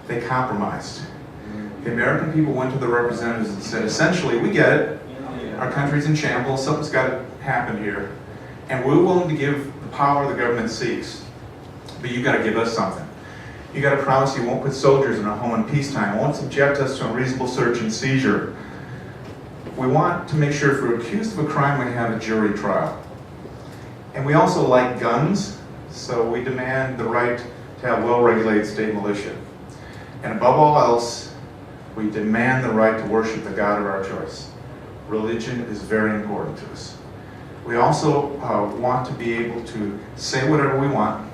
they compromised. The American people went to the representatives and said, essentially, we get it. Our country's in shambles. Something's got to happen here. And we're willing to give the power the government seeks. But you've got to give us something. You've got to promise you won't put soldiers in our home in peacetime, won't subject us to unreasonable search and seizure. We want to make sure if we're accused of a crime, we have a jury trial. And we also like guns, so we demand the right to have well-regulated state militia. And above all else, we demand the right to worship the God of our choice. Religion is very important to us. We also want to be able to say whatever we want.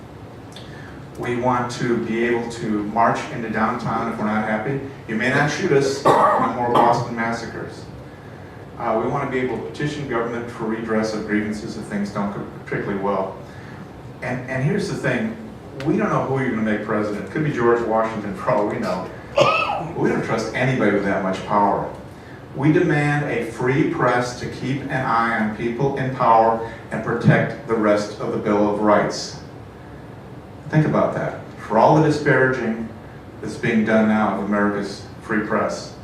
We want to be able to march into downtown if we're not happy. You may not shoot us, no more Boston massacres. We want to be able to petition government for redress of grievances if things don't go particularly well. And here's the thing, we don't know who you're going to make president. It could be George Washington for all we know. We don't trust anybody with that much power. We demand a free press to keep an eye on people in power and protect the rest of the Bill of Rights. Think about that. For all the disparaging that's being done now of America's free press,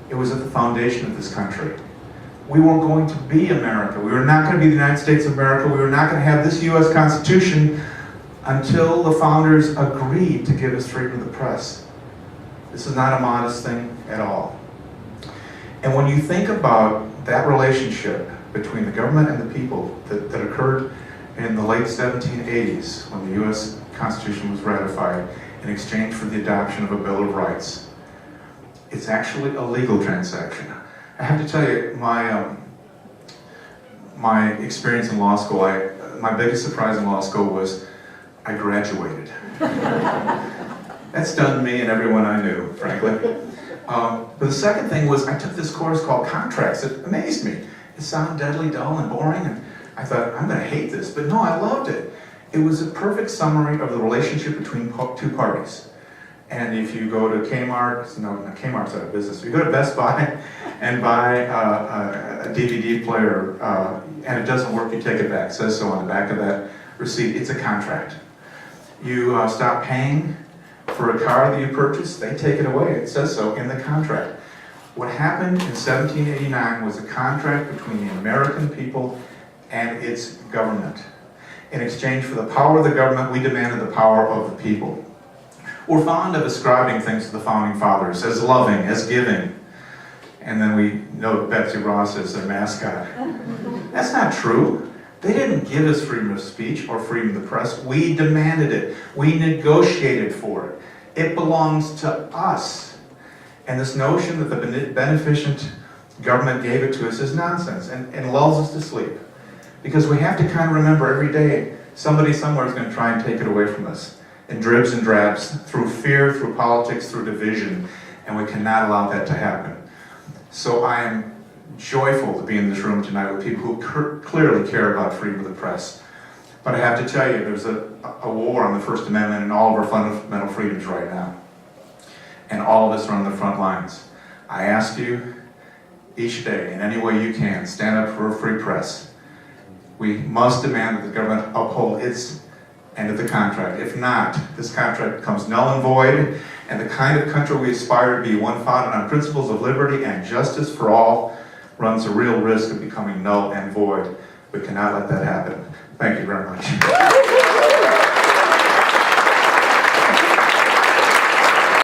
it was at the foundation of this country. We weren't going to be America. We were not going to be the United States of America. We were not going to have this U.S. Constitution until the founders agreed to give us freedom of the press. This is not a modest thing at all. And when you think about that relationship between the government and the people that occurred in the late 1780s when the U.S. Constitution was ratified in exchange for the adoption of a Bill of Rights, it's actually a legal transaction. I have to tell you, my experience in law school, my biggest surprise in law school was I graduated. That stunned me and everyone I knew, frankly. But the second thing was I took this course called Contracts. It amazed me. It sounded deadly dull and boring, and I thought, I'm going to hate this. But no, I loved it. It was a perfect summary of the relationship between two parties. And if you go to Kmart, no, Kmart's out of business. If you go to Best Buy and buy a DVD player and it doesn't work, you take it back. It says so on the back of that receipt. It's a contract. You stop paying for a car that you purchased, they take it away. It says so in the contract. What happened in 1789 was a contract between the American people and its government. In exchange for the power of the government, we demanded the power of the people. We're fond of ascribing things to the Founding Fathers as loving, as giving. And then we note Betsy Ross as their mascot. That's not true. They didn't give us freedom of speech or freedom of the press. We demanded it. We negotiated for it. It belongs to us. And this notion that the beneficent government gave it to us is nonsense and lulls us to sleep. Because we have to kind of remember every day, somebody somewhere is going to try and take it away from us in dribs and drabs, through fear, through politics, through division, and we cannot allow that to happen. So I am joyful to be in this room tonight with people who clearly care about freedom of the press. But I have to tell you, there's a war on the First Amendment and all of our fundamental freedoms right now. And all of us are on the front lines. I ask you, each day, in any way you can, stand up for a free press. We must demand that the government uphold its end of the contract. If not, this contract becomes null and void, and the kind of country we aspire to be, one founded on principles of liberty and justice for all, runs a real risk of becoming null and void. We cannot let that happen. Thank you very much.